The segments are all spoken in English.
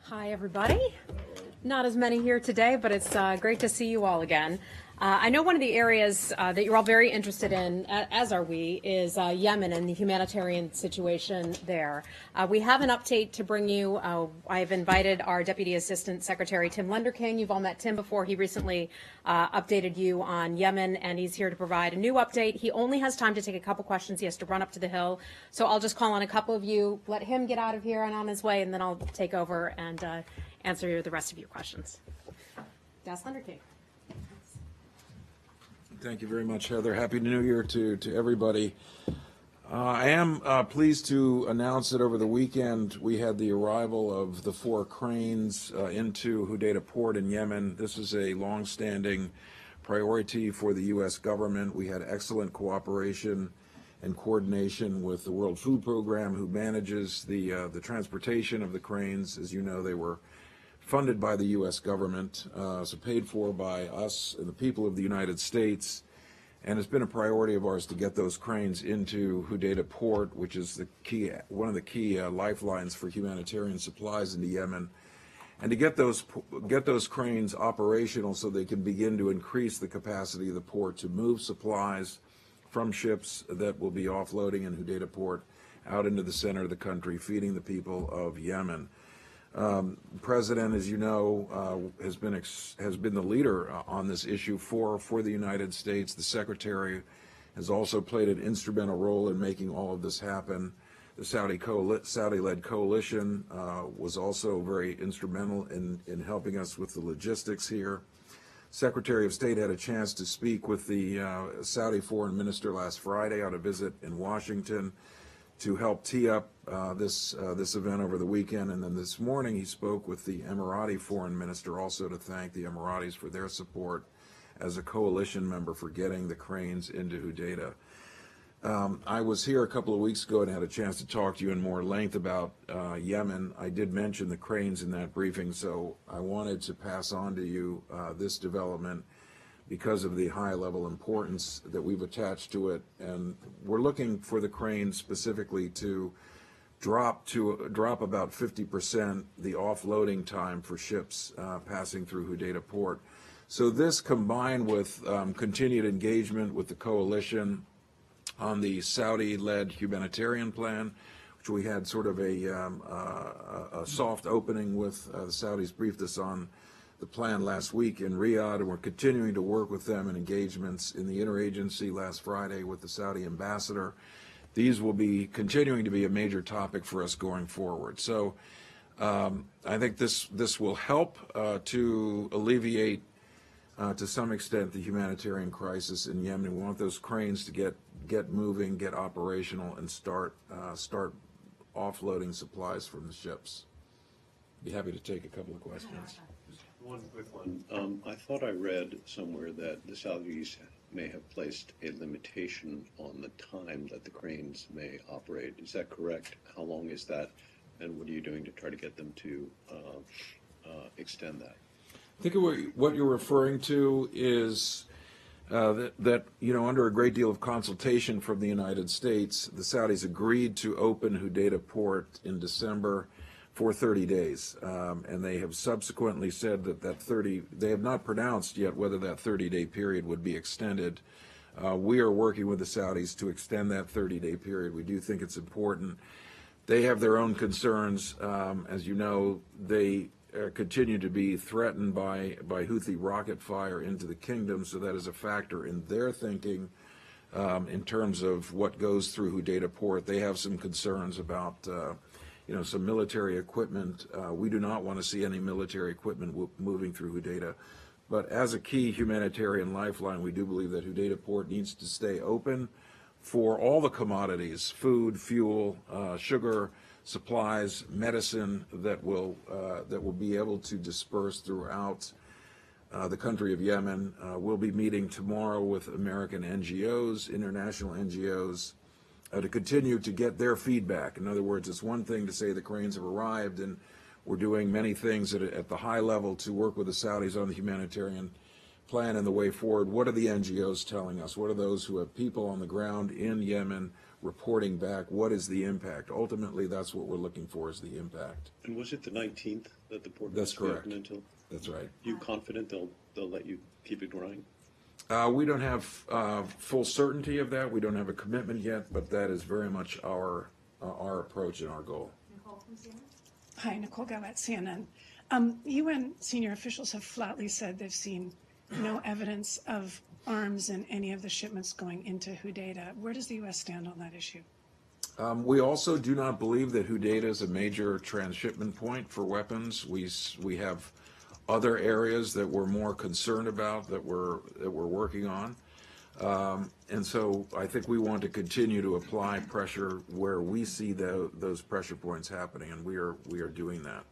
Hi, everybody. Not as many here today, but it's great to see you all again. I know one of the areas that you're all very interested in, as are we, is Yemen and the humanitarian situation there. We have an update to bring you. I've invited our Deputy Assistant Secretary, Tim Lenderking. You've all met Tim before. He recently updated you on Yemen, and he's here to provide a new update. He only has time to take a couple questions. He has to run up to the Hill. So I'll just call on a couple of you, let him get out of here and on his way, and then I'll take over and answer the rest of your questions. Das Lenderking. Thank you very much, Heather. Happy New Year to everybody. I am pleased to announce that over the weekend we had the arrival of the 4 cranes into Hodeidah Port in Yemen. This is a long-standing priority for the U.S. government. We had excellent cooperation and coordination with the World Food Program, who manages the transportation of the cranes. As you know, they were funded by the U.S. government, so paid for by us and the people of the United States. And it's been a priority of ours to get those cranes into Hodeidah Port, which is one of the key lifelines for humanitarian supplies into Yemen, and to get those cranes operational so they can begin to increase the capacity of the port to move supplies from ships that will be offloading in Hodeidah Port out into the center of the country, feeding the people of Yemen. The President, as you know, has been the leader on this issue for the United States. The Secretary has also played an instrumental role in making all of this happen. The Saudi-led coalition was also very instrumental in helping us with the logistics here. Secretary of State had a chance to speak with the Saudi Foreign Minister last Friday on a visit in Washington to help tee up this event over the weekend. And then this morning he spoke with the Emirati Foreign Minister also to thank the Emiratis for their support as a coalition member for getting the cranes into Hodeidah. I was here a couple of weeks ago and had a chance to talk to you in more length about Yemen. I did mention the cranes in that briefing, so I wanted to pass on to you this development because of the high-level importance that we've attached to it. And we're looking for the cranes specifically to drop about 50% the offloading time for ships passing through Hodeidah Port. So this, combined with continued engagement with the coalition on the Saudi-led humanitarian plan, which we had sort of a soft opening with, the Saudis briefed us on the plan last week in Riyadh, and we're continuing to work with them in engagements in the interagency last Friday with the Saudi ambassador. These will be continuing to be a major topic for us going forward. So I think this will help to alleviate to some extent the humanitarian crisis in Yemen. We want those cranes to get moving, get operational, and start offloading supplies from the ships. Be happy to take a couple of questions. One quick one. I thought I read somewhere that the Saudis may have placed a limitation on the time that the cranes may operate. Is that correct? How long is that? And what are you doing to try to get them to extend that? I think what you're referring to is that, you know, under a great deal of consultation from the United States, the Saudis agreed to open Hodeidah Port in December for 30 days. And they have subsequently said they have not pronounced yet whether that 30-day period would be extended. We are working with the Saudis to extend that 30-day period. We do think it's important. They have their own concerns. As you know, they continue to be threatened by Houthi rocket fire into the kingdom, so that is a factor in their thinking in terms of what goes through Hodeidah Port. They have some concerns about some military equipment. We do not want to see any military equipment moving through Hodeidah. But as a key humanitarian lifeline, we do believe that Hodeidah Port needs to stay open for all the commodities, food, fuel, sugar, supplies, medicine that will be able to disperse throughout the country of Yemen. We'll be meeting tomorrow with American NGOs, international NGOs, to continue to get their feedback. In other words, it's one thing to say the cranes have arrived, and we're doing many things at the high level to work with the Saudis on the humanitarian plan and the way forward. What are the NGOs telling us? What are those who have people on the ground in Yemen reporting back what is the impact. Ultimately, that's what we're looking for, is the impact. And was it the 19th that the port That's was correct. open until? That's right. You confident they'll let you keep it running? We don't have full certainty of that. We don't have a commitment yet, but that is very much our approach and our goal. Nicole from CNN? Hi, Nicole Gallat, CNN. UN senior officials have flatly said they've seen no evidence of arms in any of the shipments going into Hudaydah. Where does the U.S. stand on that issue? We also do not believe that Hudaydah is a major transshipment point for weapons. We have other areas that we're more concerned about that we're working on. And so I think we want to continue to apply pressure where we see those pressure points happening, and we are doing that.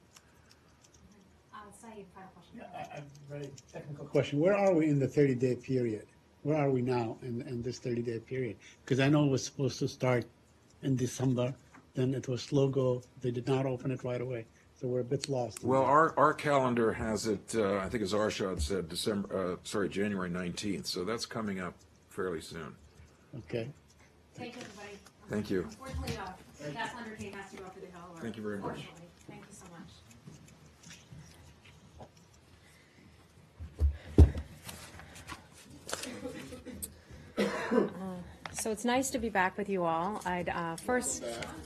Saeed, final question. A very technical question. Where are we in the 30-day period? Where are we now in this 30-day period? Because I know it was supposed to start in December, then it was slow go. They did not open it right away, so we're a bit lost. Well, our calendar has it, I think as Arshad said, January 19th, so that's coming up fairly soon. Okay. Thank you, everybody. Thank you. Unfortunately, that's undertaking has to go through the hill. Thank you very much. Fortunately. Thank you so much. So it's nice to be back with you all. I'd first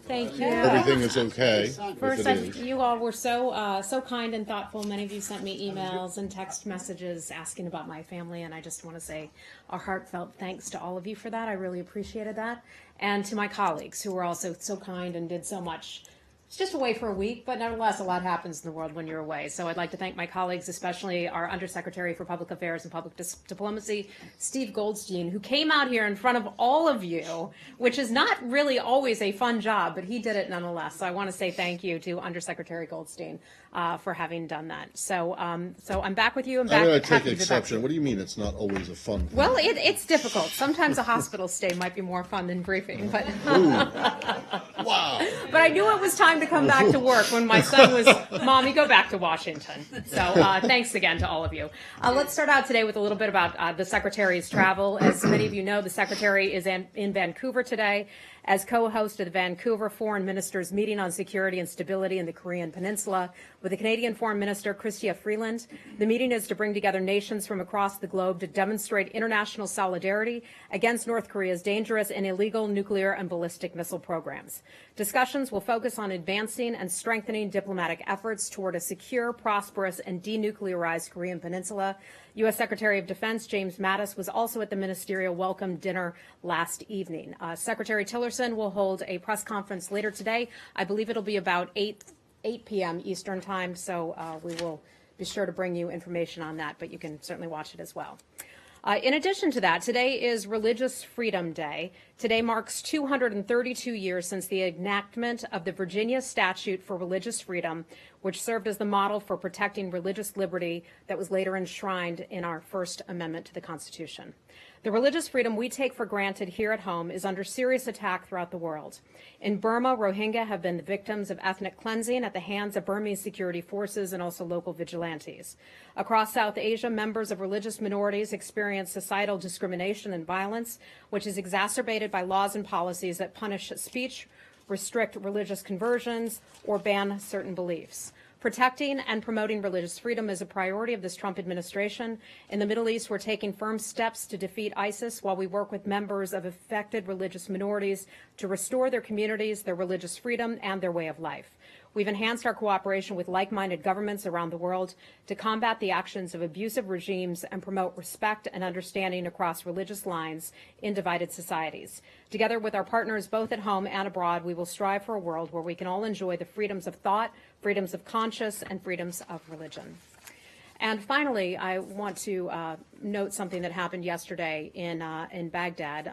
thank you. Everything is okay. First, if it is. you all were so kind and thoughtful. Many of you sent me emails and text messages asking about my family, and I just want to say a heartfelt thanks to all of you for that. I really appreciated that, and to my colleagues who were also so kind and did so much. It's just away for a week, but nevertheless, a lot happens in the world when you're away. So I'd like to thank my colleagues, especially our Undersecretary for Public Affairs and Public Diplomacy, Steve Goldstein, who came out here in front of all of you, which is not really always a fun job, but he did it nonetheless. So I want to say thank you to Undersecretary Goldstein for having done that. So I'm back with you. I'm back. I'm going happy to take to be back. exception. What do you mean it's not always a fun thing? Well, it's difficult. Sometimes a hospital stay might be more fun than briefing, but Wow. but I knew it was time to come back to work when my son was, Mommy, go back to Washington. So thanks again to all of you. Let's start out today with a little bit about the Secretary's travel. As many of you know, the Secretary is in Vancouver today as co-host of the Vancouver Foreign Ministers Meeting on Security and Stability in the Korean Peninsula with the Canadian Foreign Minister Chrystia Freeland. The meeting is to bring together nations from across the globe to demonstrate international solidarity against North Korea's dangerous and illegal nuclear and ballistic missile programs. Discussions will focus on advancing and strengthening diplomatic efforts toward a secure, prosperous, and denuclearized Korean Peninsula. U.S. Secretary of Defense James Mattis was also at the ministerial welcome dinner last evening. Secretary Tillerson will hold a press conference later today. I believe it'll be about 8 p.m. Eastern time, so we will be sure to bring you information on that, but you can certainly watch it as well. In addition to that, today is Religious Freedom Day. Today marks 232 years since the enactment of the Virginia Statute for Religious Freedom, which served as the model for protecting religious liberty that was later enshrined in our First Amendment to the Constitution. The religious freedom we take for granted here at home is under serious attack throughout the world. In Burma, Rohingya have been the victims of ethnic cleansing at the hands of Burmese security forces and also local vigilantes. Across South Asia, members of religious minorities experience societal discrimination and violence, which is exacerbated by laws and policies that punish speech, restrict religious conversions, or ban certain beliefs. Protecting and promoting religious freedom is a priority of this Trump administration. In the Middle East, we're taking firm steps to defeat ISIS while we work with members of affected religious minorities to restore their communities, their religious freedom, and their way of life. We've enhanced our cooperation with like-minded governments around the world to combat the actions of abusive regimes and promote respect and understanding across religious lines in divided societies. Together with our partners both at home and abroad, we will strive for a world where we can all enjoy the freedoms of thought, freedoms of conscience, and freedoms of religion. And finally, I want to note something that happened yesterday in Baghdad.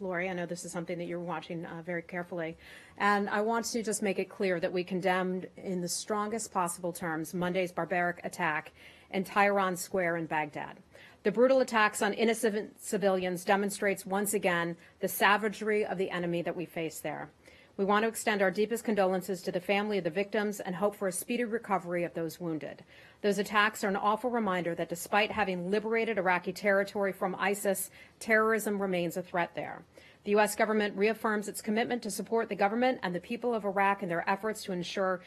Lori, I know this is something that you're watching very carefully. And I want to just make it clear that we condemned in the strongest possible terms Monday's barbaric attack in Tahrir Square in Baghdad. The brutal attacks on innocent civilians demonstrates once again the savagery of the enemy that we face there. We want to extend our deepest condolences to the family of the victims and hope for a speedy recovery of those wounded. Those attacks are an awful reminder that despite having liberated Iraqi territory from ISIS, terrorism remains a threat there. The U.S. government reaffirms its commitment to support the government and the people of Iraq in their efforts to ensure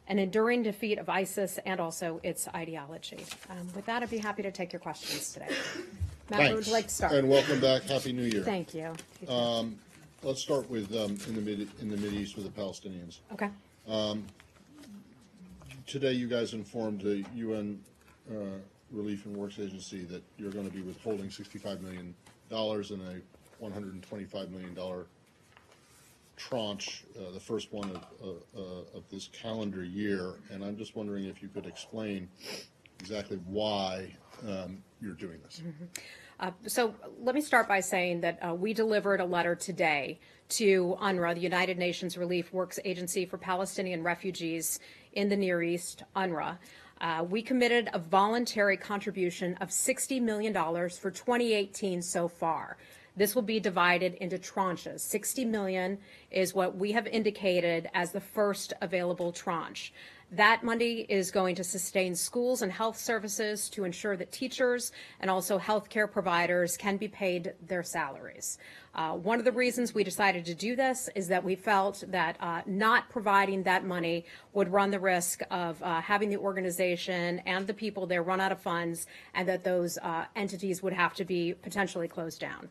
an enduring defeat of ISIS and also its ideology. With that, I'd be happy to take your questions today. Matt, where would Thanks. you like to start? And welcome back. Happy New Year. Thank you. Let's start with in the Mideast with the Palestinians. Okay. Today, you guys informed the UN Relief and Works Agency that you're going to be withholding $65 million in a $125 million tranche, the first one of this calendar year. And I'm just wondering if you could explain exactly why you're doing this. So let me start by saying that we delivered a letter today to UNRWA, the United Nations Relief Works Agency for Palestinian Refugees in the Near East, UNRWA. We committed a voluntary contribution of $60 million for 2018 so far. This will be divided into tranches. $60 million is what we have indicated as the first available tranche. That money is going to sustain schools and health services to ensure that teachers and also healthcare providers can be paid their salaries. One of the reasons we decided to do this is that we felt that not providing that money would run the risk of having the organization and the people there run out of funds, and that those entities would have to be potentially closed down.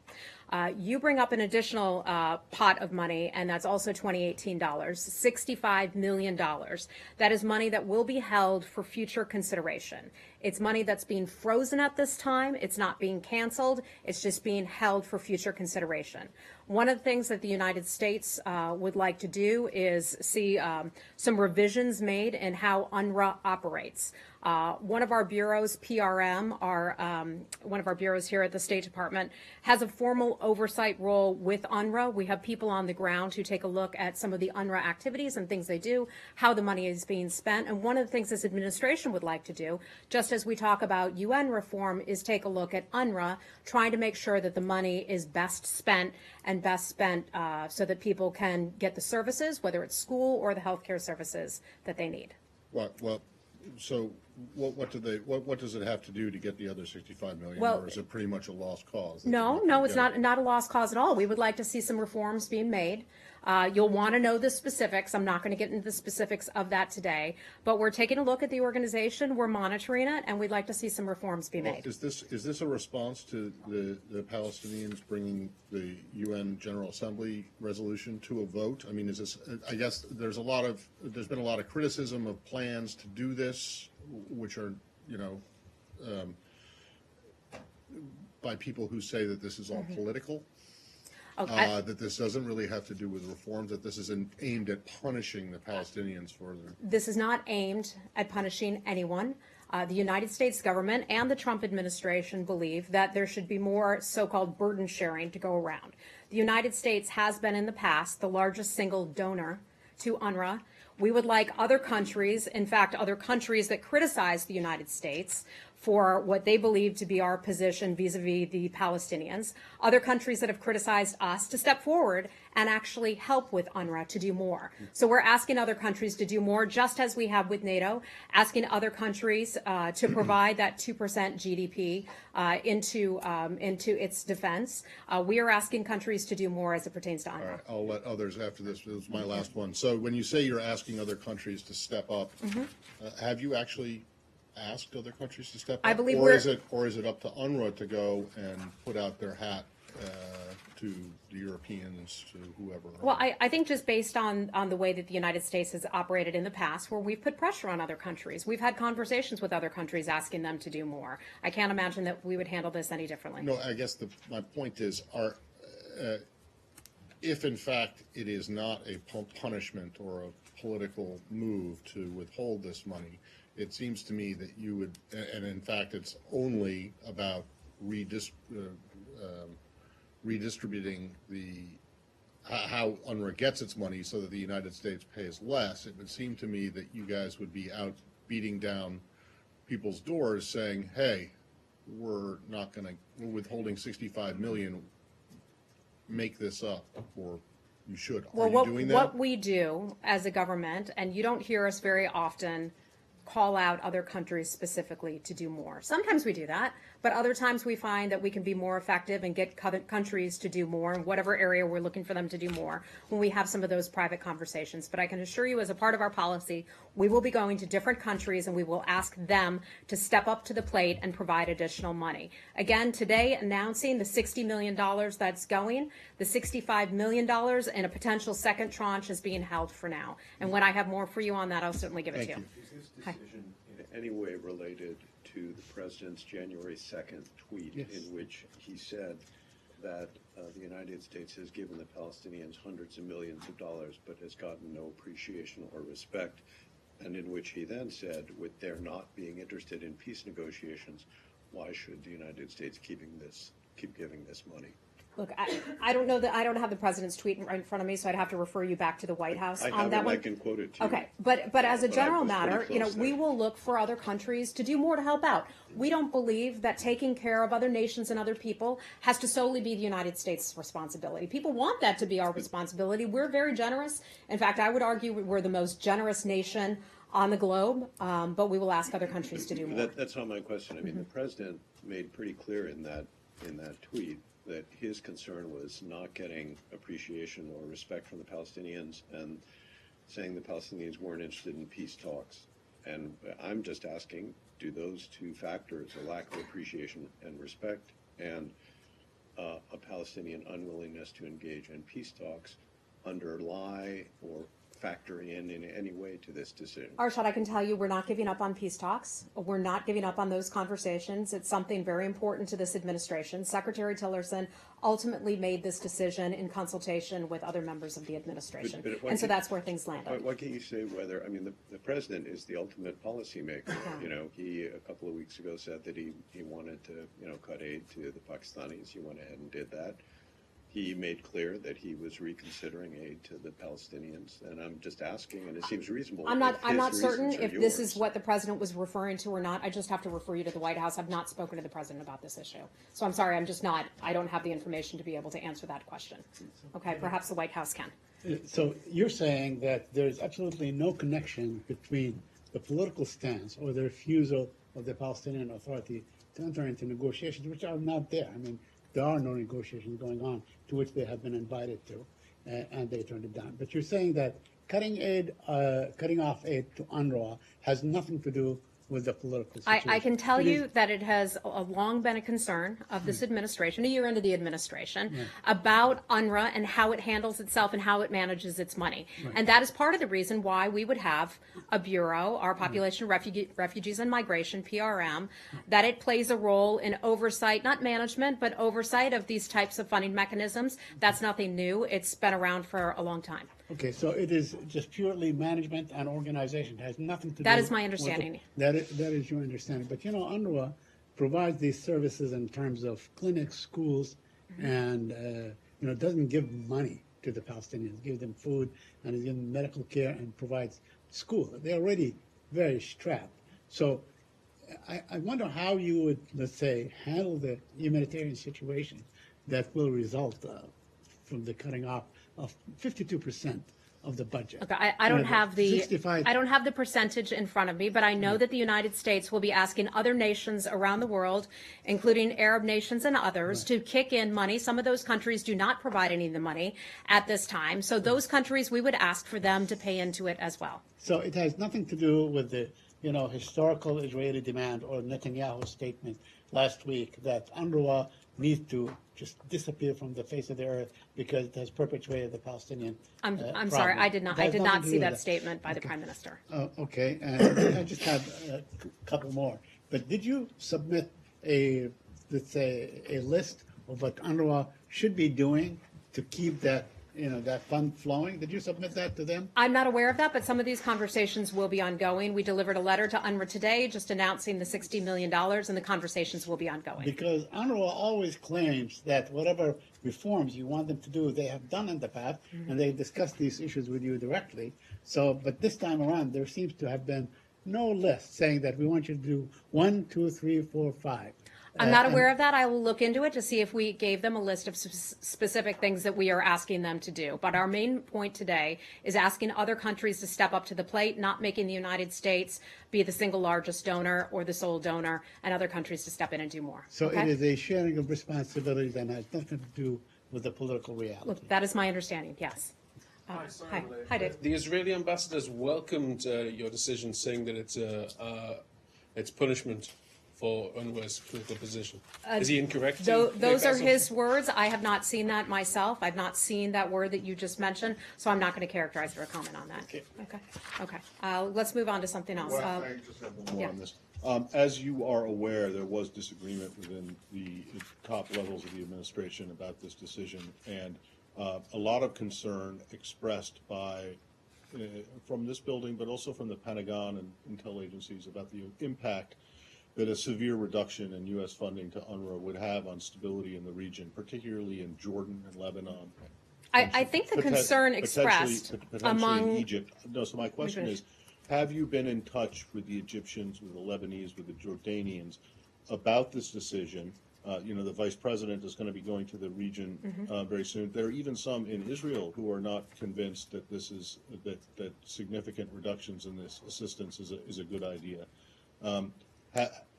You bring up an additional pot of money, and that's also 2018 dollars, $65 million. That is money that will be held for future consideration. It's money that's being frozen at this time. It's not being canceled. It's just being held for future consideration. One of the things that the United States would like to do is see some revisions made in how UNRWA operates. One of our bureaus, PRM, one of our bureaus here at the State Department, has a formal oversight role with UNRWA. We have people on the ground who take a look at some of the UNRWA activities and things they do, how the money is being spent. And one of the things this administration would like to do, just as we talk about UN reform, is take a look at UNRWA, trying to make sure that the money is best spent so that people can get the services, whether it's school or the healthcare services that they need. So what does it have to do to get the other $65 million, Well, or is it pretty much a lost cause? No, it's not a lost cause at all. We would like to see some reforms being made. You'll want to know the specifics. I'm not going to get into the specifics of that today, but we're taking a look at the organization. We're monitoring it, and we'd like to see some reforms be made. Is this a response to the Palestinians bringing the UN General Assembly resolution to a vote? I mean, is this? I guess there's been a lot of criticism of plans to do this, which are, by people who say that this is all political. Okay. That this doesn't really have to do with reforms, that this is aimed at punishing the Palestinians for their... This is not aimed at punishing anyone. The United States government and the Trump administration believe that there should be more so-called burden sharing to go around. The United States has been in the past the largest single donor to UNRWA. We would like other countries, in fact, other countries that criticize the United States for what they believe to be our position vis-a-vis the Palestinians, other countries that have criticized us to step forward and actually help with UNRWA to do more. So we're asking other countries to do more, just as we have with NATO, asking other countries to provide that 2% GDP into its defense. We are asking countries to do more as it pertains to UNRWA. All right, I'll let others after this. This is my last one. So when you say you're asking other countries to step up, have you actually asked other countries to step up? I believe or is it up to UNRWA to go and put out their hat to the Europeans, to whoever? Well, I think just based on the way that the United States has operated in the past, where we've put pressure on other countries. We've had conversations with other countries asking them to do more. I can't imagine that we would handle this any differently. No, I guess my point is, if in fact it is not a punishment or a political move to withhold this money, it seems to me that you would, and in fact it's only about redistributing how UNRWA gets its money so that the United States pays less. It would seem to me that you guys would be out beating down people's doors saying, hey, we're withholding $65 million, make this up, or you should. Are you doing that? What we do as a government, and you don't hear us very often call out other countries specifically to do more. Sometimes we do that, but other times we find that we can be more effective and get countries to do more in whatever area we're looking for them to do more when we have some of those private conversations. But I can assure you, as a part of our policy, we will be going to different countries and we will ask them to step up to the plate and provide additional money. Again, today announcing the $60 million that's going, the $65 million and a potential second tranche is being held for now. And when I have more for you on that, I'll certainly give it to you. Is this Hi. decision in any way related to the president's January 2nd tweet Yes. in which he said that the United States has given the Palestinians hundreds of millions of dollars but has gotten no appreciation or respect, and in which he then said, with their not being interested in peace negotiations, why should the United States keep giving this money? Look, I don't know that, I don't have the president's tweet right in front of me, so I'd have to refer you back to the White House I on have that it, one. I can quote it to you. Okay, but as a But I general was pretty matter, you know, close we there. will look for other countries to do more to help out. We don't believe that taking care of other nations and other people has to solely be the United States' responsibility. People want that to be our responsibility. We're very generous. In fact, I would argue we're the most generous nation on the globe, but we will ask other countries to do more. That's not my question. I mean, the president made pretty clear in that tweet that his concern was not getting appreciation or respect from the Palestinians and saying the Palestinians weren't interested in peace talks. And I'm just asking, do those two factors, a lack of appreciation and respect and a Palestinian unwillingness to engage in peace talks, underlie or factor in any way to this decision? Arshad, I can tell you we're not giving up on peace talks. We're not giving up on those conversations. It's something very important to this administration. Secretary Tillerson ultimately made this decision in consultation with other members of the administration. But why and so can't- that's where things landed. Why can't you say whether, I mean, the president is the ultimate policymaker. You know, he, a couple of weeks ago, said that he wanted to, cut aid to the Pakistanis. He went ahead and did that. He made clear that he was reconsidering aid to the Palestinians, and I'm just asking, and it seems reasonable. I'm not his certain reasons are if this yours. is what the president was referring to or not. I just have to refer you to the White House. I've not spoken to the president about this issue. So I'm sorry, I don't have the information to be able to answer that question. Okay, perhaps the White House can. So you're saying that there's absolutely no connection between the political stance or the refusal of the Palestinian Authority to enter into negotiations, which are not there. I mean, there are no negotiations going on to which they have been invited to, and they turned it down. But you're saying that cutting off aid to UNRWA has nothing to do with the political situation. I can tell It you is- that it has long been a concern of this administration, a year into the administration, about UNRWA and how it handles itself and how it manages its money. And that is part of the reason why we would have a bureau, our Population, Refugees and Migration, PRM, that it plays a role in oversight, not management, but oversight of these types of funding mechanisms. That's nothing new. It's been around for a long time. Okay, so it is just purely management and organization. It has nothing to do. That is my with the- understanding. That is your understanding. But UNRWA provides these services in terms of clinics, schools, and doesn't give money to the Palestinians. Gives them food and gives them medical care and provides school. They're already very strapped. So I wonder how you would, let's say, handle the humanitarian situation that will result from the cutting off of 52% of the budget. Okay, I don't have the 65 I don't have the percentage in front of me, but I know that the United States will be asking other nations around the world, including Arab nations and others, to kick in money. Some of those countries do not provide any of the money at this time. So those countries, we would ask for them to pay into it as well. So it has nothing to do with the historical Israeli demand or Netanyahu's statement last week that UNRWA needs to just disappear from the face of the earth because it has perpetuated the Palestinian I'm problem. sorry, I did not It has nothing to see do that with statement by the Prime Minister. Okay, and I just have a couple more. But did you submit let's say, a list of what UNRWA should be doing to keep that fund flowing? Did you submit that to them? I'm not aware of that, but some of these conversations will be ongoing. We delivered a letter to UNRWA today just announcing the $60 million, and the conversations will be ongoing. Because UNRWA always claims that whatever reforms you want them to do, they have done in the past, and they discussed these issues with you directly. So, but this time around, there seems to have been no list saying that we want you to do 1, 2, 3, 4, 5. I'm not aware of that. I will look into it to see if we gave them a list of specific things that we are asking them to do. But our main point today is asking other countries to step up to the plate, not making the United States be the single largest donor or the sole donor, and other countries to step in and do more. So okay? it is a sharing of responsibilities and has nothing to do with the political reality. Look, that is my understanding, yes. Hi, Dave. The Israeli ambassadors welcomed your decision, saying that it's punishment for UNRWA's critical position. Is he incorrect? Those are his words. I have not seen that myself. I've not seen that word that you just mentioned, so I'm not going to characterize or comment on that. Okay. Let's move on to something else. Well, I just have one more yeah. on this. As you are aware, there was disagreement within the top levels of the administration about this decision, and a lot of concern expressed by from this building, but also from the Pentagon and intel agencies about the impact that a severe reduction in U.S. funding to UNRWA would have on stability in the region, particularly in Jordan and Lebanon. I think the concern expressed potentially among Egypt. No, so my question is, have you been in touch with the Egyptians, with the Lebanese, with the Jordanians about this decision? The vice president is going to be going to the region very soon. There are even some in Israel who are not convinced that this is that significant reductions in this assistance is a good idea.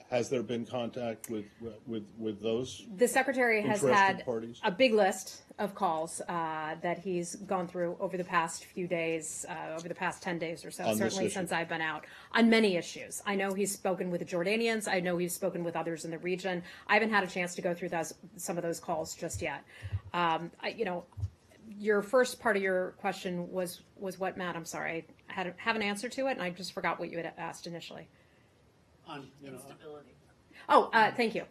Has there been contact with those? The secretary has interested had parties? a big list of calls that he's gone through over the past few days, over the past 10 days or so, On this certainly issue? since I've been out, on many issues. I know he's spoken with the Jordanians. I know he's spoken with others in the region. I haven't had a chance to go through some of those calls just yet. Your first part of your question was what, Matt? I'm sorry. I have an answer to it, and I just forgot what you had asked initially. Thank you.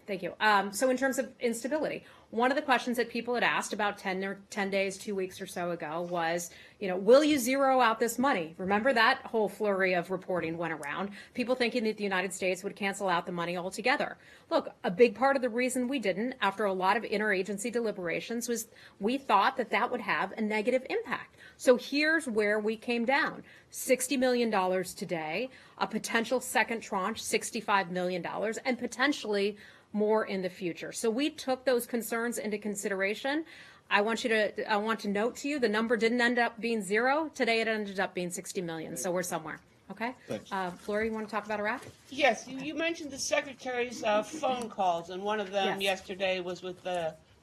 So in terms of instability, one of the questions that people had asked about 10 days, 2 weeks or so ago was, will you zero out this money? Remember that whole flurry of reporting went around, people thinking that the United States would cancel out the money altogether. Look, a big part of the reason we didn't, after a lot of interagency deliberations, was we thought that would have a negative impact. So here's where we came down. $60 million today, a potential second tranche, $65 million, and potentially more in the future. So we took those concerns into consideration. I want to note to you, the number didn't end up being zero. Today it ended up being 60 million. So we're somewhere. Okay. Thanks. Flora, you want to talk about Iraq? Yes, you mentioned the secretary's phone calls, and one of them Yes. yesterday was with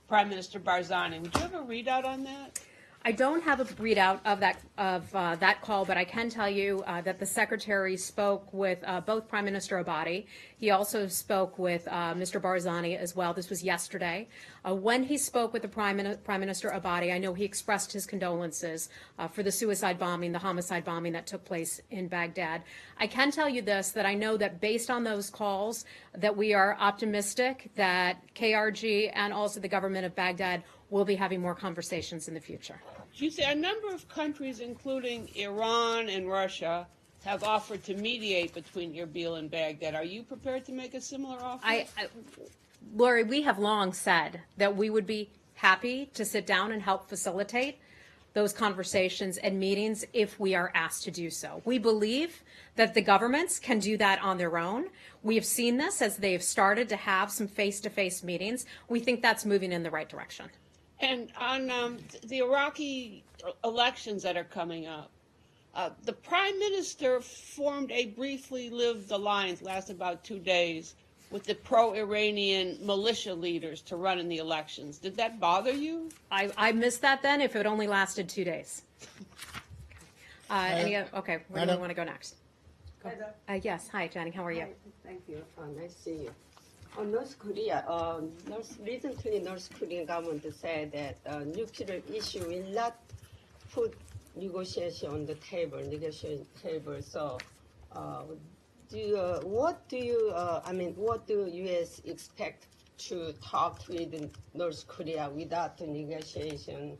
Prime Minister Barzani. Would you have a readout on that? I don't have a readout of that call, but I can tell you that the secretary spoke with both Prime Minister Abadi. He also spoke with Mr. Barzani as well. This was yesterday. When he spoke with the Prime Minister Abadi, I know he expressed his condolences for the suicide bombing, the homicide bombing that took place in Baghdad. I can tell you this, that I know that based on those calls, that we are optimistic that KRG and also the government of Baghdad will be having more conversations in the future. You say a number of countries, including Iran and Russia, have offered to mediate between Erbil and Baghdad. Are you prepared to make a similar offer? Lori, we have long said that we would be happy to sit down and help facilitate those conversations and meetings if we are asked to do so. We believe that the governments can do that on their own. We have seen this as they've started to have some face-to-face meetings. We think that's moving in the right direction. And on the Iraqi elections that are coming up, the Prime Minister formed a briefly lived alliance, lasted about 2 days, with the pro-Iranian militia leaders to run in the elections. Did that bother you? I missed that then if it only lasted 2 days. Where do you want to go next? Yes, hi, Jenny, how are you? Hi, thank you. Nice to see you. On North Korea, recently North Korean government said that nuclear issue will not put negotiation on the table, So, what do U.S. expect to talk with North Korea without the negotiation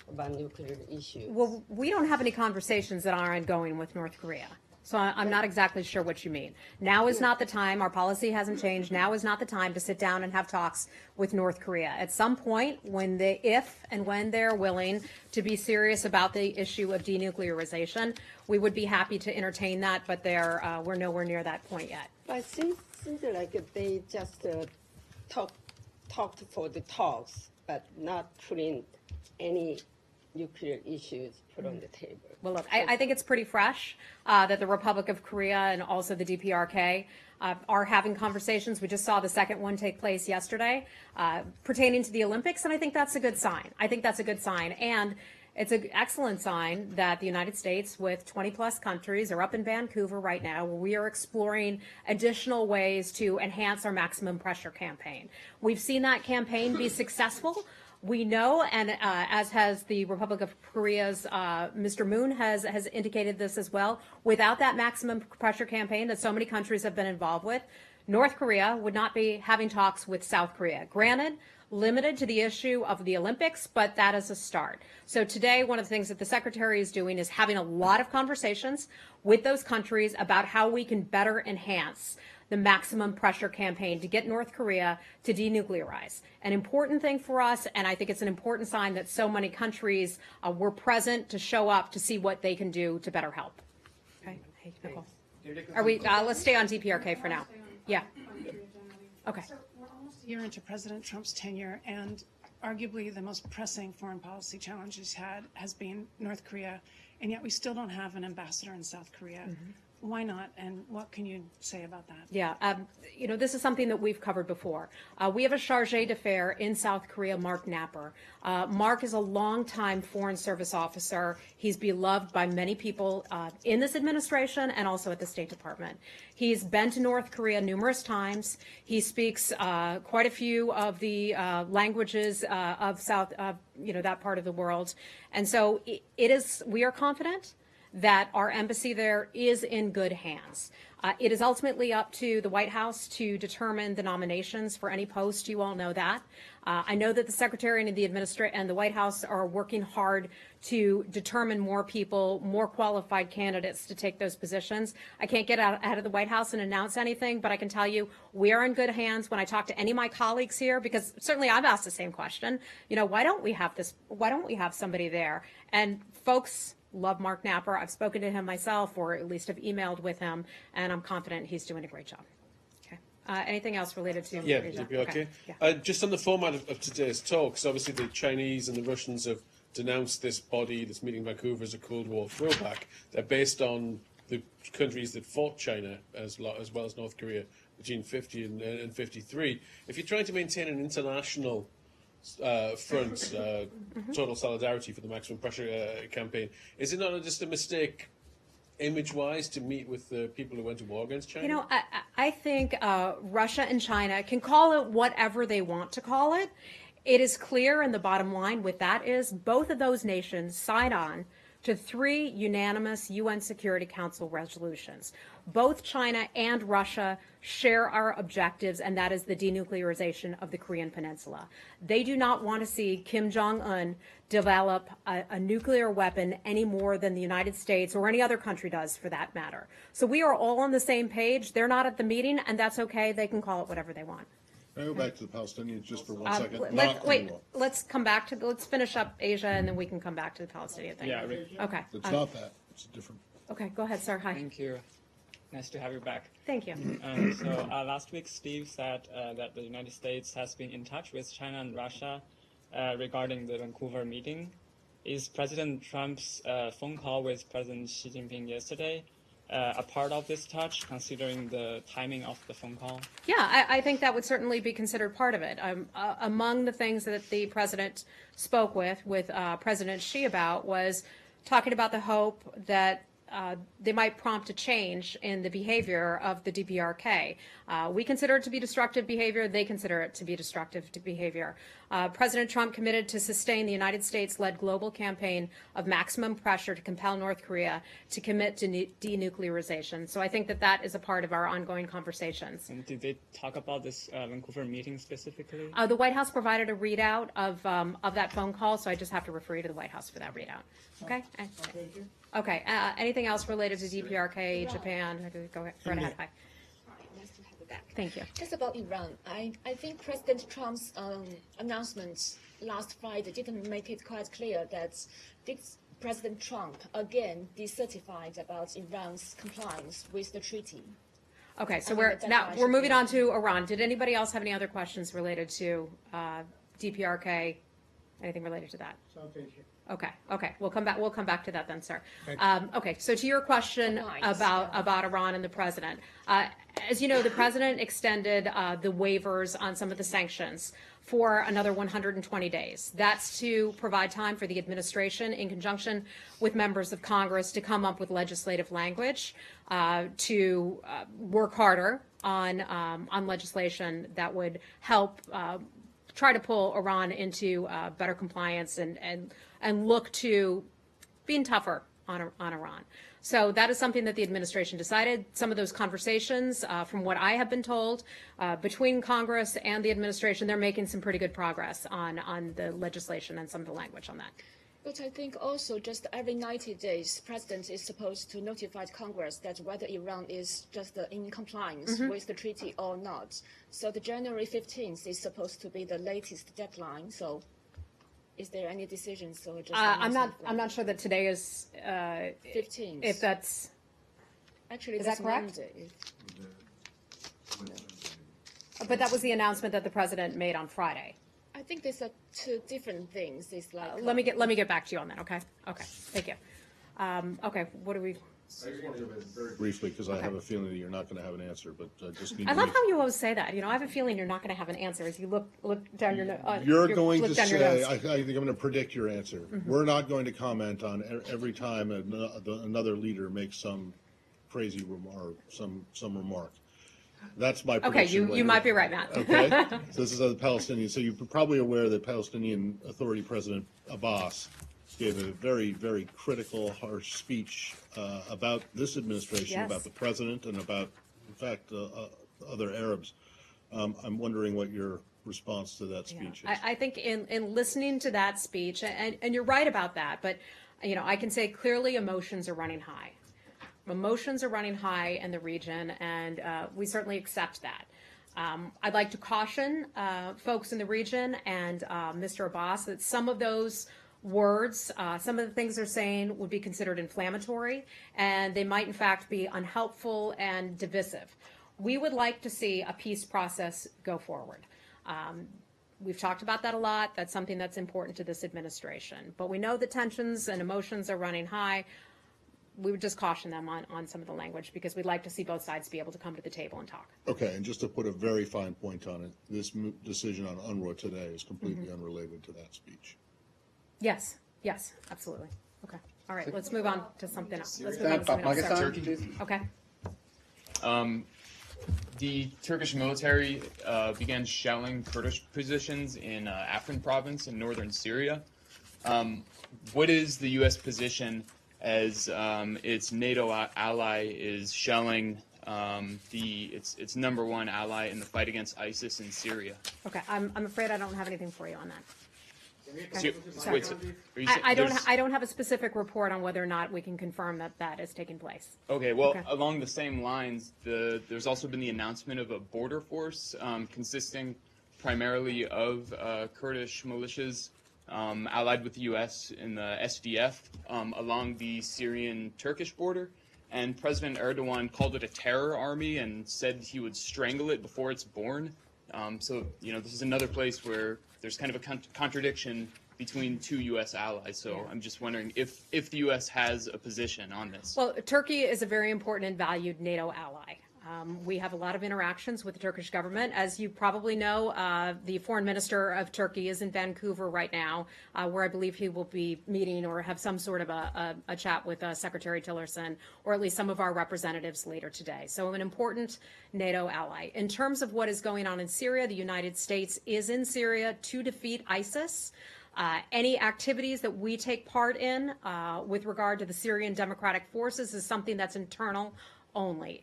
about nuclear issue? Well, we don't have any conversations that are ongoing with North Korea. So I'm not exactly sure what you mean. Now is not the time. Our policy hasn't changed. Now is not the time to sit down and have talks with North Korea. At some point, if and when they're willing to be serious about the issue of denuclearization, we would be happy to entertain that, but we're nowhere near that point yet. But it seems like they just talked for the talks, but not putting any nuclear issues put on the table. Well, look, I think it's pretty fresh that the Republic of Korea and also the DPRK are having conversations. We just saw the second one take place yesterday pertaining to the Olympics, and I think that's a good sign. I think that's a good sign. And it's an excellent sign that the United States, with 20-plus countries, are up in Vancouver right now, where we are exploring additional ways to enhance our maximum pressure campaign. We've seen that campaign be successful. We know, and as has the Republic of Korea's Mr. Moon has indicated this as well, without that maximum pressure campaign that so many countries have been involved with, North Korea would not be having talks with South Korea. Granted, limited to the issue of the Olympics, but that is a start. So today, one of the things that the Secretary is doing is having a lot of conversations with those countries about how we can better enhance the maximum pressure campaign to get North Korea to denuclearize. An important thing for us, and I think it's an important sign that so many countries were present to show up to see what they can do to better help. Okay, hey, Nicole. Are we, let's stay on DPRK for now. Yeah. Okay. So we're almost a year into President Trump's tenure, and arguably the most pressing foreign policy challenge he's had has been North Korea, and yet we still don't have an ambassador in South Korea. Why not, and what can you say about that? Yeah, you know, this is something that we've covered before. We have a charge d'affaires in South Korea, Mark Napper. Mark is a longtime Foreign Service officer. He's beloved by many people in this administration and also at the State Department. He's been to North Korea numerous times. He speaks quite a few of the languages of you know, that part of the world. And so we are confident that our embassy there is in good hands. It is ultimately up to the White House to determine the nominations for any post. You all know that. I know that the Secretary and the White House are working hard to determine more people, more qualified candidates to take those positions. I can't get out ahead of the White House and announce anything, but I can tell you we are in good hands. When I talk to any of my colleagues here, because certainly I've asked the same question, you know, why don't we have this? Why don't we have somebody there? And folks love Mark Napper. I've spoken to him myself, or at least have emailed with him, and I'm confident he's doing a great job. Okay. Anything else related to Yeah, Asia? okay. Yeah. Just on the format of today's talk, because obviously the Chinese and the Russians have denounced this body, this meeting in Vancouver, as a Cold War throwback. They're based on the countries that fought China as well as North Korea between 50 and 53. If you're trying to maintain an international front, total solidarity for the maximum pressure campaign, is it not just a mistake image-wise to meet with the people who went to war against China? You know, I think Russia and China can call it whatever they want to call it. It is clear, and the bottom line with that is both of those nations signed on to 3 unanimous UN Security Council resolutions. Both China and Russia share our objectives, and that is the denuclearization of the Korean Peninsula. They do not want to see Kim Jong-un develop a nuclear weapon any more than the United States or any other country does, for that matter. So we are all on the same page. They're not at the meeting, and that's okay. They can call it whatever they want. Can I go back to the Palestinians just for 1 second? Let's come back to, let's finish up Asia, and then we can come back to the Palestinian thing. Yeah, Okay. It's not that. It's different. Okay, go ahead, sir. Hi. thank you. Nice to have you back. Thank you. So last week, Steve said that the United States has been in touch with China and Russia regarding the Vancouver meeting. Is President Trump's phone call with President Xi Jinping yesterday a part of this touch, considering the timing of the phone call? Yeah, I think that would certainly be considered part of it. Among the things that the president spoke with President Xi about was talking about the hope that they might prompt a change in the behavior of the DPRK. We consider it to be destructive behavior. They consider it to be destructive behavior. President Trump committed to sustain the United States-led global campaign of maximum pressure to compel North Korea to commit to denuclearization. So I think that that is a part of our ongoing conversations. And did they talk about this Vancouver meeting specifically? The White House provided a readout of that phone call, so I just have to refer you to the White House for that readout. Okay? Okay. Anything else related to DPRK, Japan? Go ahead. Right ahead. Hi. Nice to have you back. Thank you. Just about Iran, I think President Trump's announcement last Friday didn't make it quite clear that President Trump again decertified about Iran's compliance with the treaty. Okay, so I mean, we're the now deadline we're should moving be- on to Iran. Did anybody else have any other questions related to DPRK? Anything related to that? Okay. We'll come back to that then, sir. Okay. So to your question Compliance, about Iran and the president, as you know, the president extended the waivers on some of the sanctions for another 120 days. That's to provide time for the administration, in conjunction with members of Congress, to come up with legislative language to work harder on legislation that would help try to pull Iran into better compliance and look to being tougher on Iran. So that is something that the administration decided. Some of those conversations, from what I have been told, between Congress and the administration, they're making some pretty good progress on the legislation and some of the language on that. But I think also just every 90 days, president is supposed to notify Congress that whether Iran is just in compliance with the treaty or not. So the January 15th is supposed to be the latest deadline. So is there any decisions or just I'm not sure that today is 15th? if that's Actually, is that's that correct? Monday. But that was the announcement that the president made on Friday. I think these are two different things. It's like Let me get back to you on that. Okay. Thank you. Okay. What do we? I just want to go very briefly, because I have a feeling that you're not going to have an answer, but I just need I to love make- how you always say that. You know, I have a feeling you're not going to have an answer as you look down your nose. You're going to look down your say, nose. I think I'm going to predict your answer. We're not going to comment on every time another leader makes some crazy remark, some remark. That's my Okay, prediction. you later. might be right, Matt. Okay, so this is a Palestinian. So you're probably aware that Palestinian Authority President Abbas gave a very, very critical, harsh speech about this administration, Yes. about the president, and about, in fact, other Arabs. I'm wondering what your response to that speech is. I think in listening to that speech, and you're right about that, but you know, I can say clearly emotions are running high. Emotions are running high in the region, and we certainly accept that. I'd like to caution folks in the region and Mr. Abbas that some of those words, some of the things they're saying would be considered inflammatory, and they might in fact be unhelpful and divisive. We would like to see a peace process go forward. We've talked about that a lot. That's something that's important to this administration. But we know the tensions and emotions are running high. We would just caution them on some of the language, because we'd like to see both sides be able to come to the table and talk. Okay, and just to put a very fine point on it, this decision on UNRWA today is completely unrelated to that speech. Yes, absolutely. Okay. All right, let's move on to something else. Let's move on to something else. Pakistan, Sir. Okay. The Turkish military began shelling Kurdish positions in Afrin province in northern Syria. What is the U.S. position as its NATO ally is shelling its number one ally in the fight against ISIS in Syria? Okay. I'm afraid I don't have anything for you on that. So, wait, so are you saying I there's- don't have a specific report on whether or not we can confirm that is taking place. Okay, well, Okay. along the same lines, there's also been the announcement of a border force consisting primarily of Kurdish militias allied with the U.S. in the SDF along the Syrian-Turkish border. And President Erdogan called it a terror army and said he would strangle it before it's born. So, you know, this is another place where there's kind of a contradiction between two U.S. allies. So I'm just wondering if the U.S. has a position on this. Well, Turkey is a very important and valued NATO ally. We have a lot of interactions with the Turkish government. As you probably know, the foreign minister of Turkey is in Vancouver right now, where I believe he will be meeting or have some sort of a chat with Secretary Tillerson, or at least some of our representatives later today. So an important NATO ally. In terms of what is going on in Syria, the United States is in Syria to defeat ISIS. Any activities that we take part in with regard to the Syrian Democratic Forces is something that's internal only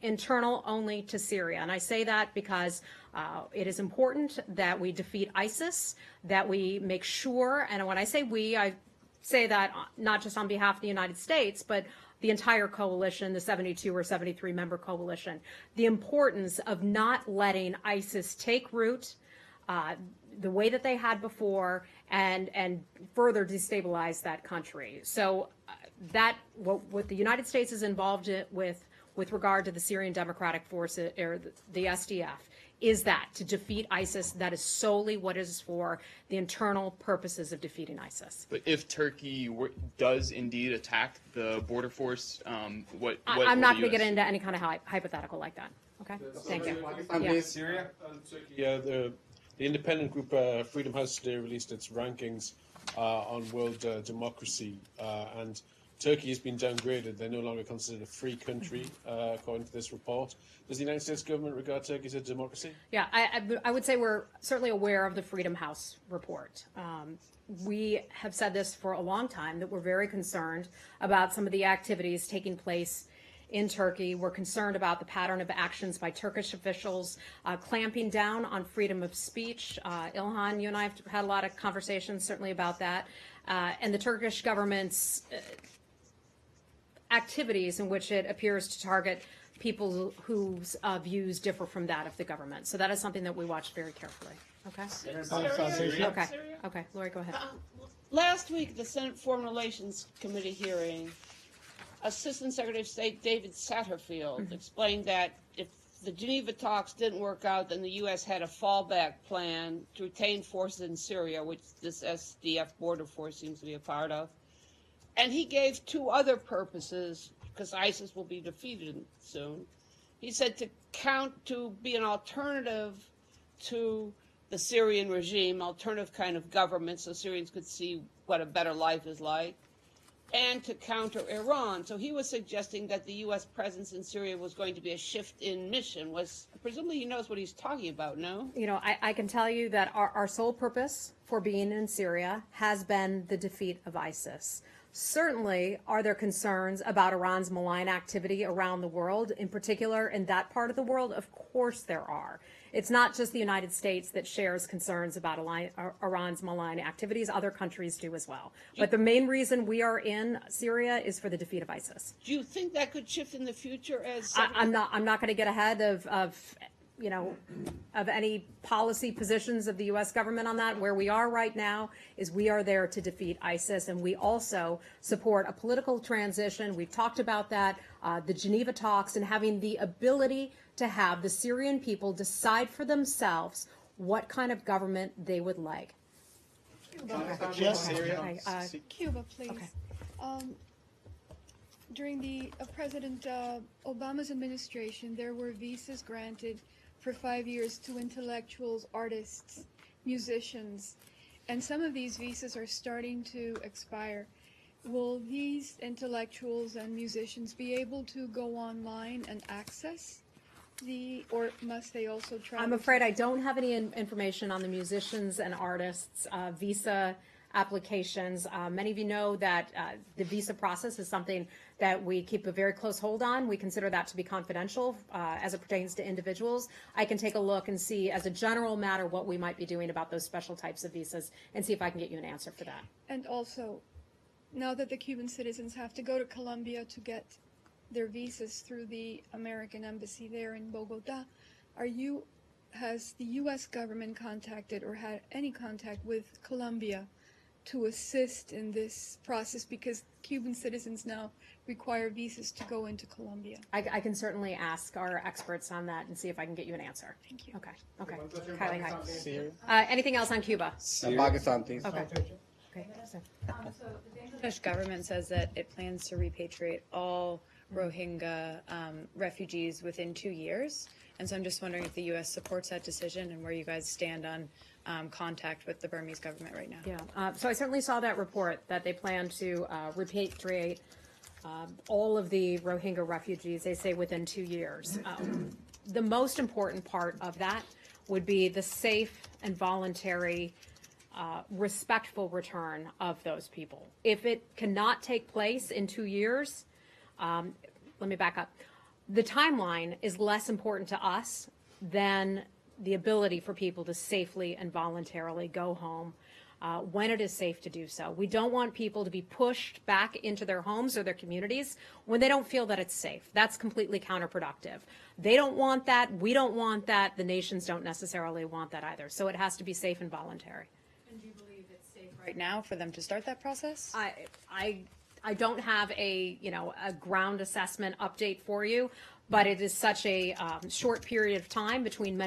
to Syria. And I say that because it is important that we defeat ISIS, that we make sure, and when I say we, I say that not just on behalf of the United States, but the entire coalition, the 72 or 73 member coalition, the importance of not letting ISIS take root the way that they had before and further destabilize that country. So that what the United States is involved with with regard to the Syrian Democratic Forces, or the SDF, is that to defeat ISIS. That is solely what it is for, the internal purposes of defeating ISIS. But if Turkey does indeed attack the border force, what I'm not going to US get into any kind of hypothetical like that. Okay? Thank you. Yeah. Syria? Yeah, the independent group Freedom House today released its rankings on world democracy, and Turkey has been downgraded. They're no longer considered a free country, according to this report. Does the United States government regard Turkey as a democracy? Yeah, I would say we're certainly aware of the Freedom House report. We have said this for a long time, that we're very concerned about some of the activities taking place in Turkey. We're concerned about the pattern of actions by Turkish officials clamping down on freedom of speech. Ilhan, you and I have had a lot of conversations certainly about that. And the Turkish government's activities in which it appears to target people whose views differ from that of the government. So that is something that we watch very carefully. Okay? Okay. Okay. Lori, go ahead. Last week, the Senate Foreign Relations Committee hearing, Assistant Secretary of State David Satterfield explained that if the Geneva talks didn't work out, then the U.S. had a fallback plan to retain forces in Syria, which this SDF border force seems to be a part of. And he gave two other purposes, because ISIS will be defeated soon. He said to be an alternative to the Syrian regime, alternative kind of government, so Syrians could see what a better life is like, and to counter Iran. So he was suggesting that the U.S. presence in Syria was going to be a shift in mission. Presumably he knows what he's talking about, no? You know, I can tell you that our sole purpose for being in Syria has been the defeat of ISIS. Certainly, are there concerns about Iran's malign activity around the world, in particular in that part of the world? Of course there are. It's not just the United States that shares concerns about Iran's malign activities. Other countries do as well. But the main reason we are in Syria is for the defeat of ISIS. Do you think that could shift in the future? I'm not going to get ahead of any policy positions of the U.S. government on that. Where we are right now is we are there to defeat ISIS, and we also support a political transition. We've talked about that, the Geneva talks, and having the ability to have the Syrian people decide for themselves what kind of government they would like. Cuba, please. Okay. During the President Obama's administration, there were visas granted for 5 years to intellectuals, artists, musicians, and some of these visas are starting to expire. Will these intellectuals and musicians be able to go online and access or must they also travel? I'm afraid I don't have any information on the musicians and artists' visa applications. Many of you know that the visa process is something that we keep a very close hold on. We consider that to be confidential as it pertains to individuals. I can take a look and see, as a general matter, what we might be doing about those special types of visas and see if I can get you an answer for that. And also, now that the Cuban citizens have to go to Colombia to get their visas through the American embassy there in Bogota, has the U.S. government contacted or had any contact with Colombia to assist in this process, because Cuban citizens now require visas to go into Colombia? I can certainly ask our experts on that and see if I can get you an answer. Thank you. Okay. Kylie, hi. Anything else on Cuba? Pakistan, please. Okay. So the Bangladesh government says that it plans to repatriate all Rohingya refugees within 2 years. And so I'm just wondering if the U.S. supports that decision and where you guys stand on contact with the Burmese government right now. Yeah, so I certainly saw that report that they plan to repatriate all of the Rohingya refugees, they say within 2 years. The most important part of that would be the safe and voluntary respectful return of those people. If it cannot take place in 2 years, let me back up. The timeline is less important to us than the ability for people to safely and voluntarily go home when it is safe to do so. We don't want people to be pushed back into their homes or their communities when they don't feel that it's safe. That's completely counterproductive. They don't want that. We don't want that. The nations don't necessarily want that either. So it has to be safe and voluntary. And do you believe it's safe right now for them to start that process? I don't have a ground assessment update for you, but it is such a short period of time between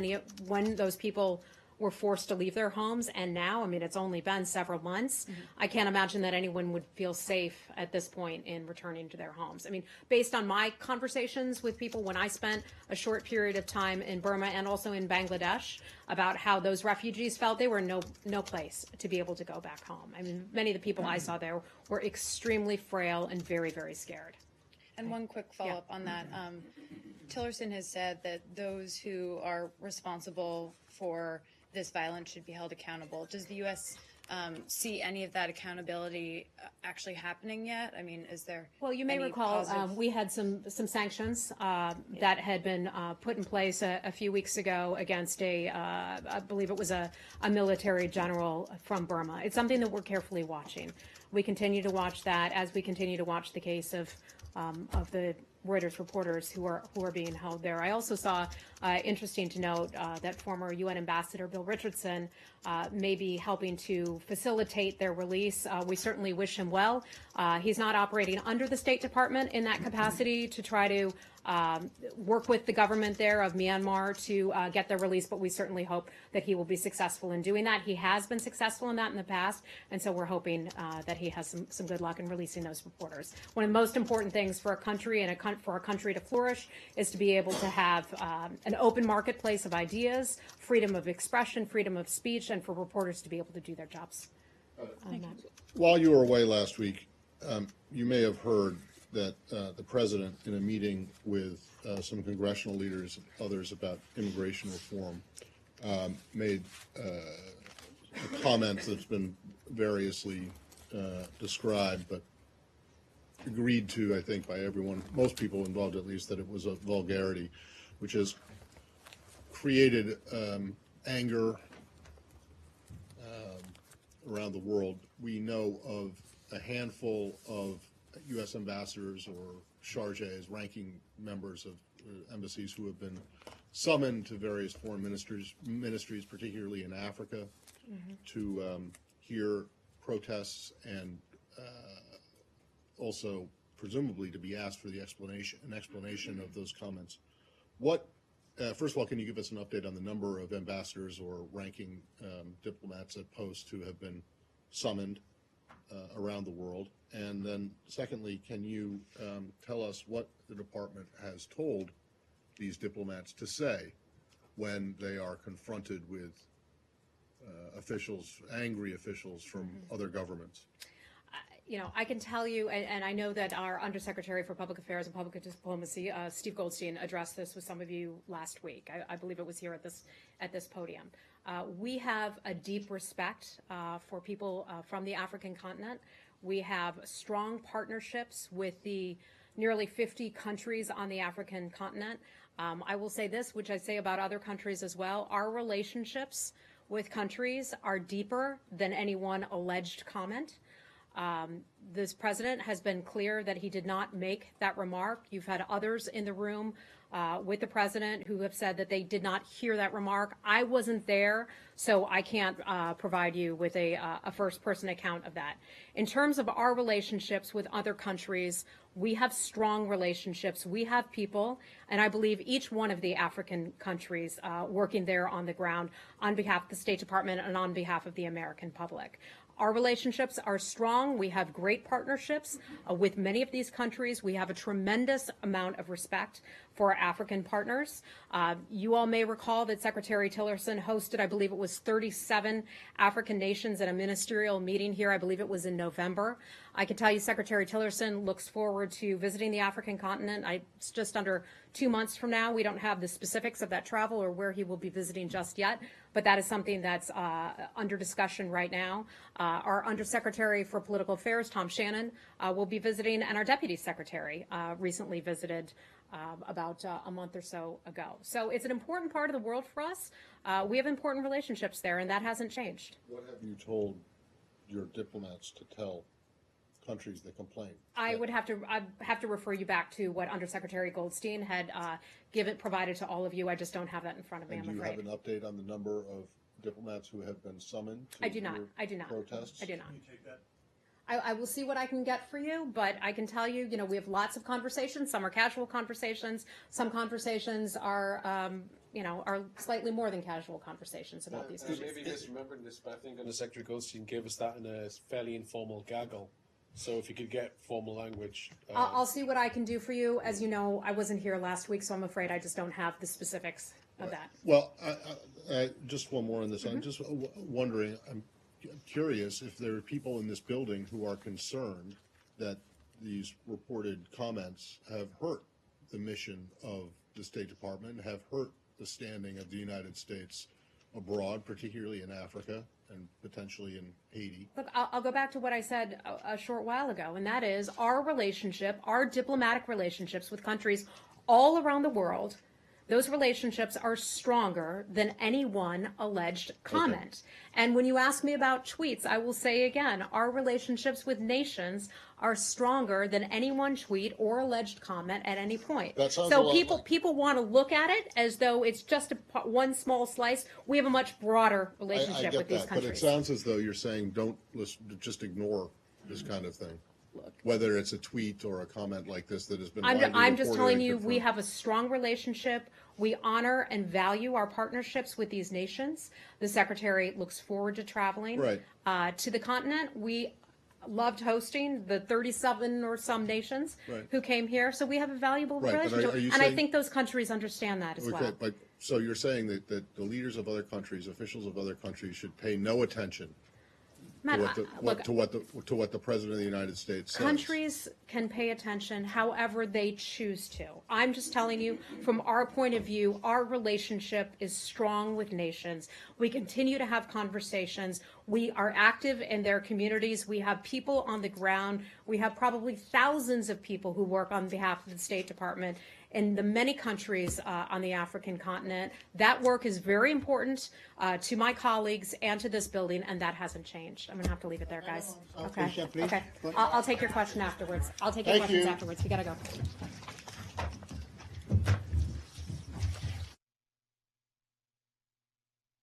when those people were forced to leave their homes and now. I mean, it's only been several months. I can't imagine that anyone would feel safe at this point in returning to their homes. I mean, based on my conversations with people when I spent a short period of time in Burma and also in Bangladesh about how those refugees felt, they were in no place to be able to go back home. I mean, many of the people I saw there were extremely frail and very, very scared. And one quick follow-up on that. Tillerson has said that those who are responsible for this violence should be held accountable. Does the U.S. See any of that accountability actually happening yet? I mean, is there? Well, you may recall we had some sanctions that had been put in place a few weeks ago against I believe it was a military general from Burma. It's something that we're carefully watching. We continue to watch that as we continue to watch the case of the Reuters reporters who are being held there. I also saw, interesting to note, that former UN Ambassador Bill Richardson may be helping to facilitate their release. We certainly wish him well. He's not operating under the State Department in that capacity to try to work with the government there of Myanmar to get their release, but we certainly hope that he will be successful in doing that. He has been successful in that in the past, and so we're hoping that he has some good luck in releasing those reporters. One of the most important things for a country and for a country to flourish is to be able to have an open marketplace of ideas, freedom of expression, freedom of speech, and for reporters to be able to do their jobs. While you were away last week, you may have heard that the president, in a meeting with some congressional leaders and others about immigration reform, made a comment that's been variously described, but agreed to, I think, by everyone, most people involved at least, that it was a vulgarity, which has created anger around the world. We know of a handful of U.S. ambassadors or chargés, ranking members of embassies who have been summoned to various foreign ministries, particularly in Africa, to hear protests and also presumably to be asked for an explanation of those comments. First of all, can you give us an update on the number of ambassadors or ranking diplomats at post who have been summoned around the world? And then secondly, can you tell us what the department has told these diplomats to say when they are confronted with angry officials from other governments? I can tell you, and I know that our Undersecretary for Public Affairs and Public Diplomacy, Steve Goldstein, addressed this with some of you last week. I believe it was here at this podium. We have a deep respect for people from the African continent. We have strong partnerships with the nearly 50 countries on the African continent. I will say this, which I say about other countries as well. Our relationships with countries are deeper than any one alleged comment. This president has been clear that he did not make that remark. You've had others in the room with the president who have said that they did not hear that remark. I wasn't there, so I can't provide you with a first-person account of that. In terms of our relationships with other countries, we have strong relationships. We have people, and I believe each one of the African countries working there on the ground on behalf of the State Department and on behalf of the American public. Our relationships are strong. We have great partnerships with many of these countries. We have a tremendous amount of respect for our African partners. You all may recall that Secretary Tillerson hosted, I believe it was 37 African nations at a ministerial meeting here. I believe it was in November. I can tell you Secretary Tillerson looks forward to visiting the African continent. It's just under 2 months from now. We don't have the specifics of that travel or where he will be visiting just yet, but that is something that's under discussion right now. Our Undersecretary for Political Affairs, Tom Shannon, will be visiting, and our Deputy Secretary recently visited about a month or so ago. So it's an important part of the world for us. We have important relationships there, and that hasn't changed. What have you told your diplomats to tell countries that complain? I'd have to refer you back to what Undersecretary Goldstein had provided to all of you. I just don't have that in front of me, I'm afraid. Do you have an update on the number of diplomats who have been summoned to I do not. protests? I do not. Can you take that? I will see what I can get for you, but I can tell you, we have lots of conversations. Some are casual conversations. Some conversations are, are slightly more than casual conversations about these issues. Maybe misremembering this, but I think Under Secretary Goldstein gave us that in a fairly informal gaggle. So if you could get formal language. I'll see what I can do for you. As you know, I wasn't here last week, so I'm afraid I just don't have the specifics of that. Well, I just one more on this. I'm just wondering, I'm curious if there are people in this building who are concerned that these reported comments have hurt the mission of the State Department, have hurt the standing of the United States abroad, particularly in Africa and potentially in Haiti. Look, I'll go back to what I said a short while ago, and that is our relationship, our diplomatic relationships with countries all around the world. Those relationships are stronger than any one alleged comment. Okay. And when you ask me about tweets, I will say again, our relationships with nations are stronger than any one tweet or alleged comment at any point. So people want to look at it as though it's just one small slice. We have a much broader relationship with these countries. But it sounds as though you're saying don't just ignore this kind of thing. Look, whether it's a tweet or a comment like this that has been I'm just telling you, we have a strong relationship. We honor and value our partnerships with these nations. The Secretary looks forward to traveling to the continent. We loved hosting the 37 or some nations who came here. So we have a valuable relationship. And I think those countries understand that as well. But, so you're saying that the leaders of other countries, officials of other countries should pay no attention Matt, to what the President of the United States says. Countries can pay attention however they choose to. I'm just telling you, from our point of view, our relationship is strong with nations. We continue to have conversations. We are active in their communities. We have people on the ground. We have probably thousands of people who work on behalf of the State Department in the many countries on the African continent. That work is very important to my colleagues and to this building, and that hasn't changed. I'm going to have to leave it there, guys. Okay. I'll take your question afterwards. I'll take your questions afterwards. We got to go.